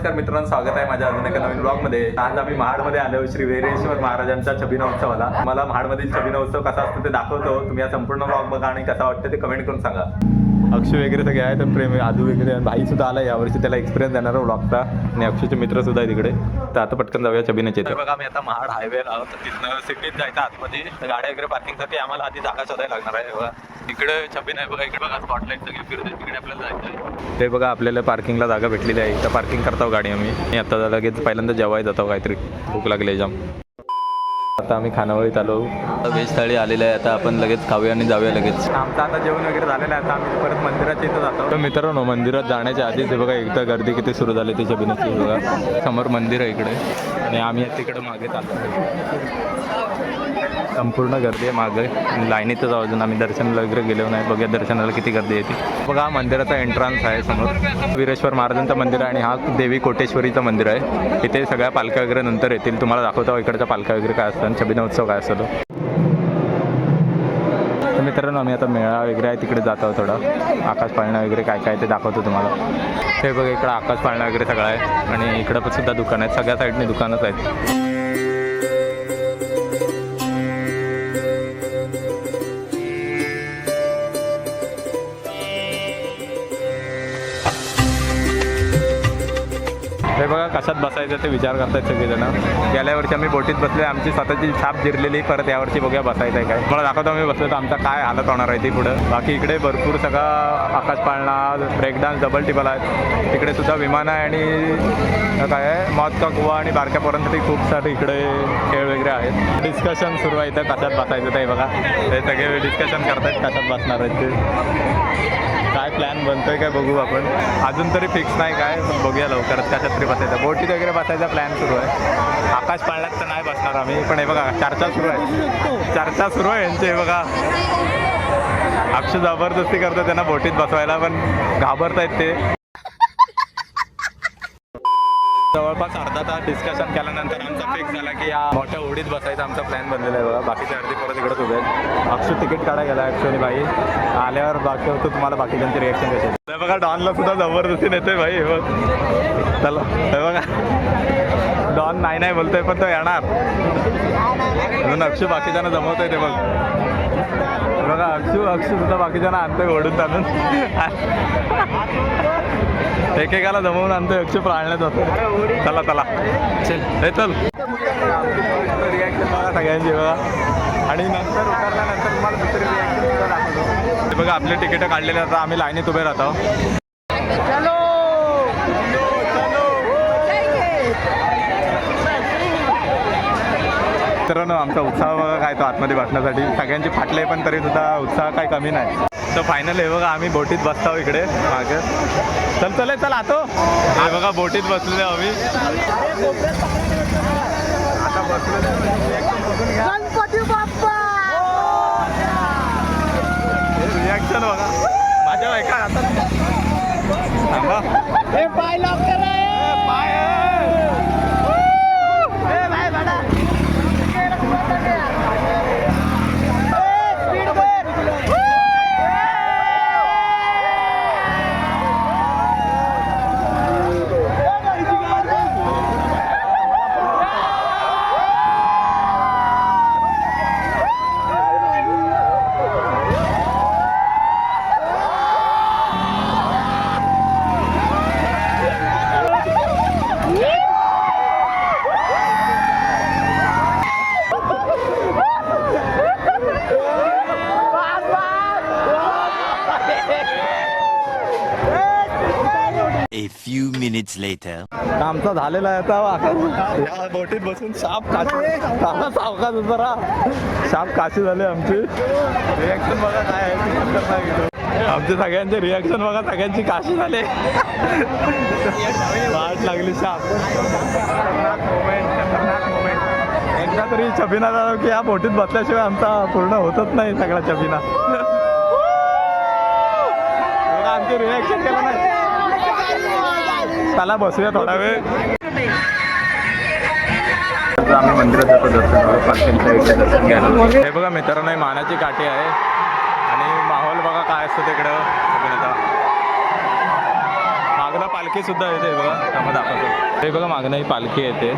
नमस्कार मित्रांनो, स्वागत आहे माझ्या अजून एका नवीन ब्लॉगमध्ये. आज आम्ही महाडमध्ये आलो श्री वीरेश्वर महाराजांच्या छबिना उत्सवाला. मला महाडमधील छबिना उत्सव कसा असतो ते दाखवतो. तुम्ही या संपूर्ण ब्लॉग बघा आणि कसा वाटतं ते कमेंट करून सांगा. अक्षय वगैरे सगळे आहे, तर प्रेम आदू वगैरे भाई सुद्धा आला यावर्षी, त्याला एक्सपिरियन्स देणार ब्लॉगचा. आणि अक्षयचे मित्र सुद्धा आहे तिकडे. तर आता पटकन जाऊया छबिनाचे. तर बघा मी आता महाड हायवे आहोत, तिथनं सिटीत जायचं आतमध्ये. तर गाड्या वगैरे पार्किंगसाठी आम्हाला आधी जागा शोधायला लागणार आहे. बघा इकडे छबिना आहे, बघा इकडे बघा स्पॉटलाईट सगळी फिरते, तिकडे आपल्याला जायचं आहे. ते बघा आपल्याला पार्किंगला जागा भेटलेली आहे, तर पार्किंग करतो गाडी आम्ही. आता लगेच पहिल्यांदा जेवायला जातो, काहीतरी भूक लागली जाम. आता आम्ही खानावळीत आलो, व्हेज थाळी आलेलं आहे. आता आपण लगेच खाऊया आणि जाऊया लगेच. आमचं आता जेवण वगैरे झालेलं आहे. आता आम्ही परत मंदिराच्या इथं जातो. तर मित्रांनो, मंदिरात जाण्याच्या आधीच बघा एकदा गर्दी किती सुरू झाली ती छबिनाची. बघा समोर मंदिर आहे इकडे, आणि आम्ही तिकडे मागे चालतो. संपूर्ण गर्दी आहे मागे, लाईनीतच जाऊ. अजून आम्ही दर्शनाला वगैरे गेलो नाही. बघूया दर्शनाला किती गर्दी येते. बघा मंदिराचा एंट्रन्स आहे समोर, वीरेश्वर महाराजांचं मंदिर आहे. आणि हा देवी कोटेश्वरीचं मंदिर आहे. इथे सगळ्या पालख्या वगैरे नंतर येतील. तुम्हाला दाखवतो इकडच्या पालख्या वगैरे काय असतात, छबिना उत्सव काय असतो. तर मित्रांनो, आम्ही आता मेळा वगैरे आहे तिकडे जात आहोत. थोडं आकाश पाळणा वगैरे काय काय ते दाखवतो तुम्हाला. हे बघा इकडं आकाश पाळणा वगैरे सगळं आहे. आणि इकडं पण सुद्धा दुकान आहेत, सगळ्या साईडने दुकानच आहेत. हे बघा कशात बसायचं ते विचार करतायत सगळेजण. गेल्या वर्षी आम्ही बोटीत बसले, आमची स्वतःची छाप जिरलेली. परत यावर्षी बघूया बसायचं आहे काय. मला दाखवतो आम्ही बसलो तर आमचा काय हालत होणार आहे ती पुढं. बाकी इकडे भरपूर सगळा आकाश पाळणा, ब्रेक डान्स, डबल टिबल आहेत. तिकडे सुद्धा विमान आहे. आणि काय आहे मौत का कुवा आणि बारक्यापर्यंत खूप सारे इकडे खेळ वगैरे आहेत. डिस्कशन सुरू आहे इथं कशात बसायचं ते. बघा हे सगळे डिस्कशन करतायत कशात बसणार आहेत ते. काय प्लॅन बनतोय काय बघू आपण. अजून तरी फिक्स नाही काय, पण बघूया लवकरच कशात तरी बसायचं. बोटीत वगैरे बसायचा प्लॅन सुरू आहे. आकाश पाळण्यात तर नाही बसणार आम्ही, पण हे बघा चर्चा सुरू आहे. चर्चा सुरू आहे यांचे. हे बघा अक्षय जबरदस्ती करतो त्यांना बोटीत बसवायला, पण घाबरतायत ते. जवळपास अर्धा तास डिस्कशन केल्यानंतर आमचा फिक्स झाला की या मोठ्या होडीत बसायचा आमचा प्लॅन बनलेला आहे. बघा बाकीचे अर्धी परत इकडेच उभे आहेत. अक्षय तिकीट काढा गेला ॲक्च्युअली बाई आल्यावर. बाकी होतं तुम्हाला बाकीच्यांची रिॲक्शन कशी. हे बघा डॉनला सुद्धा जबरदस्ती नेतोय भाई. हे बघ चला, हे बघा डॉन नाही नाही बोलतोय, पण तो येणार म्हणून अक्षय बाकीच्यांना जमवतोय. ते बघ बघा अक्षय सुद्धा बाकीच्यांना आणतोय ओढून ताणून. एकेकाला जमवून आणतोय अक्षय प्राळण्यात जातो. चला चला चल हे चल. रिॲक्शन बघा सगळ्यांची बघा. आणि नंतर उतरल्यानंतर तुम्हाला दुसरी रिॲक्शन सुद्धा दाखवतो. बघा आपले तिकीटं काढलेले, आता आम्ही लाईनीत उभे राहतो. मित्रांनो, आमचा उत्साह बघा काय तो आतमध्ये बसण्यासाठी. सगळ्यांची फाटले, पण तरी सुद्धा उत्साह काही कमी नाही. तर फायनल हे बघा आम्ही बोटीत बसतो इकडे मागे. चल चल चल आतो. हे बघा बोटीत बसलेलो आम्ही. आता बसलेलो रिॲक्शन बघा माझ्या ऐका आता थांबा. हे पाय लागतं रे, पाय आमचा झालेला आहे आता. या बोटीत बसून साप काशी सावकाश जरा साप काशी झाले आमची. रिॲक्शन बघा काय आहे आमचे सगळ्यांचे रिॲक्शन बघा. सगळ्यांची काशी झाले, वाट लागली साप. एकदा तरी छबिना झाला की या बोटीत बसल्याशिवाय आमचा पूर्ण होतच नाही सगळा छबिना. आमचे रिॲक्शन केलं नाही. चला बसूया थोडा वेळ. आम्ही मंदिरात जातो दर्शन घ्यायला. हे बघा मित्रांनो, मानाची काठी आहे आणि माहोल बघा काय असतं तिकडं. मागणं पालखी सुद्धा येते बघा, त्यामध्ये दाखवतो. हे बघा मागणं ही पालखी येते.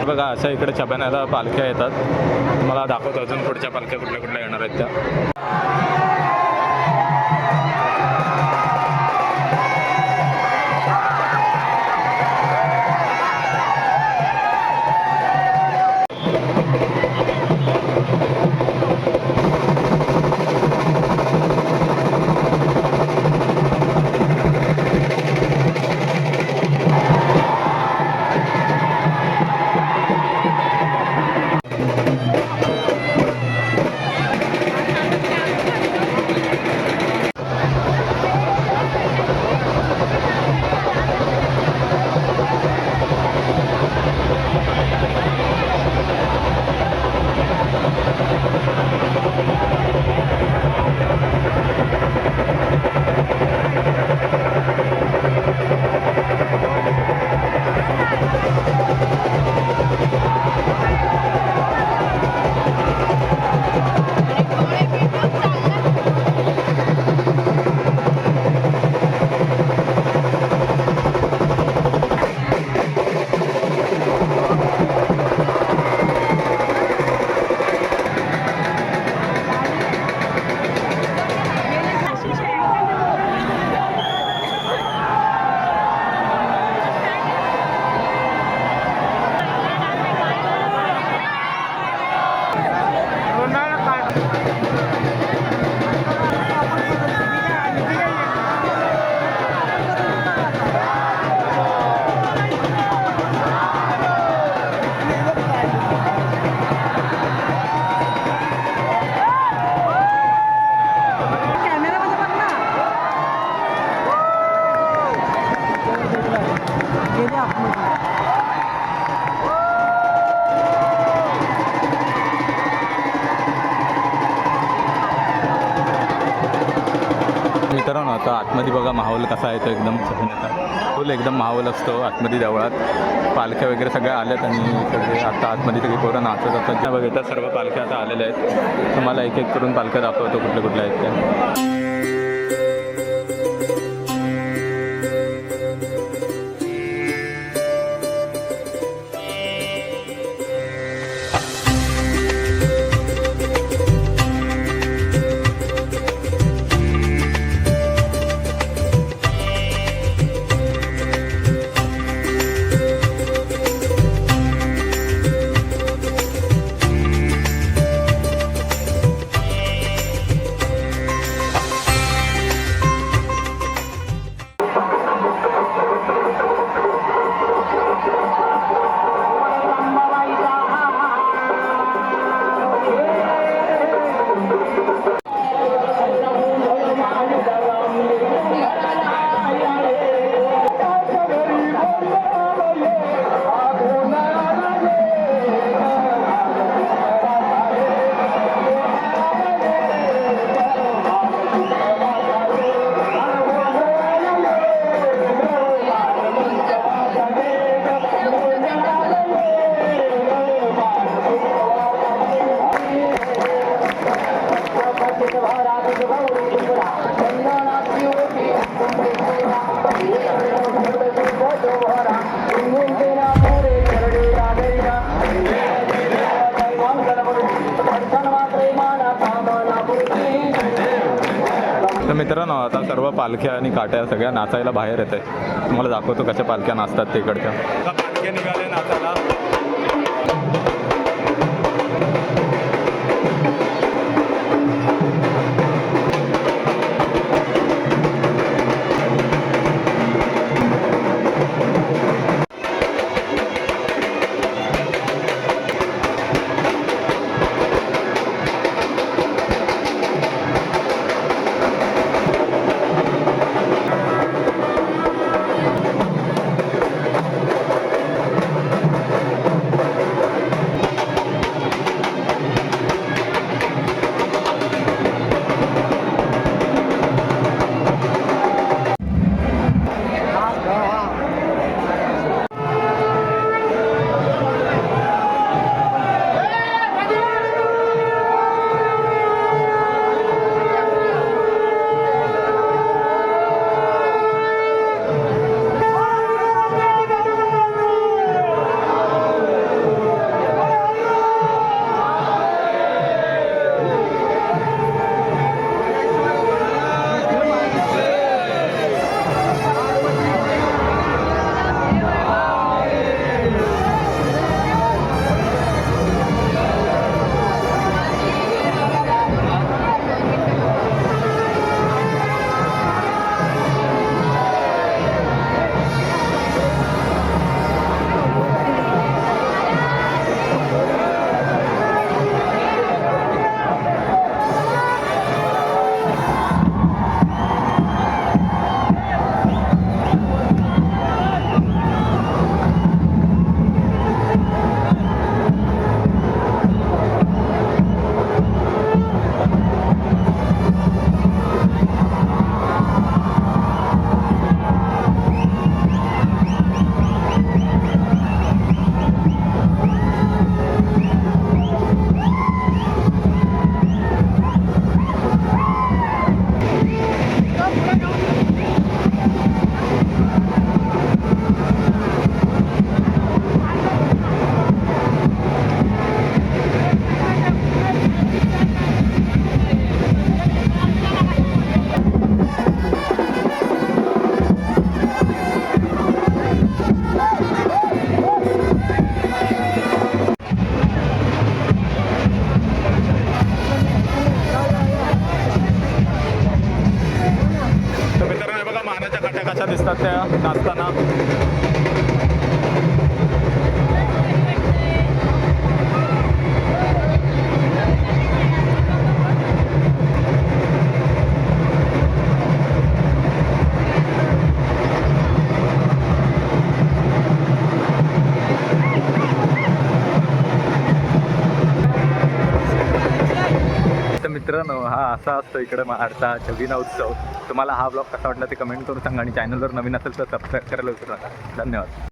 बघा अशा इकडे छबिन्याला पालख्या येतात. तुम्हाला दाखवतो अजून पुढच्या पालख्या कुठल्या कुठल्या येणार आहेत त्या. मित्रांनो आता आतमध्ये बघा माहोल कसा आहे तो एकदम छबिन्याचा फुल एकदम माहोल असतो आतमध्ये देवळात. पालख्या वगैरे सगळ्या आल्यात आणि सगळे आता आतमध्ये सगळी पोरं नाचत असतात. त्या बघितल्या सर्व पालख्या आता आलेल्या आहेत. तुम्हाला एक एक करून पालख्या दाखवतो कुठल्या कुठल्या आहेत त्या. मित्रांनो आता सर्व पालख्या आणि काट्या सगळ्या नाचायला बाहेर येत आहे. तुम्हाला दाखवतो कशा पालख्या नाचतात तिकडच्या. आता पालख्या निघाल्या नाचायला. कशा दिसतात त्या नाचताना. मित्रांनो हा असा असतो इकडे महाडचा छबिना उत्सव. तुम्हाला हा ब्लॉग कसा वाटला ते कमेंट करून सांगा आणि चॅनलवर नवीन असेल तर सबस्क्राईब करायला विसरू नका. धन्यवाद.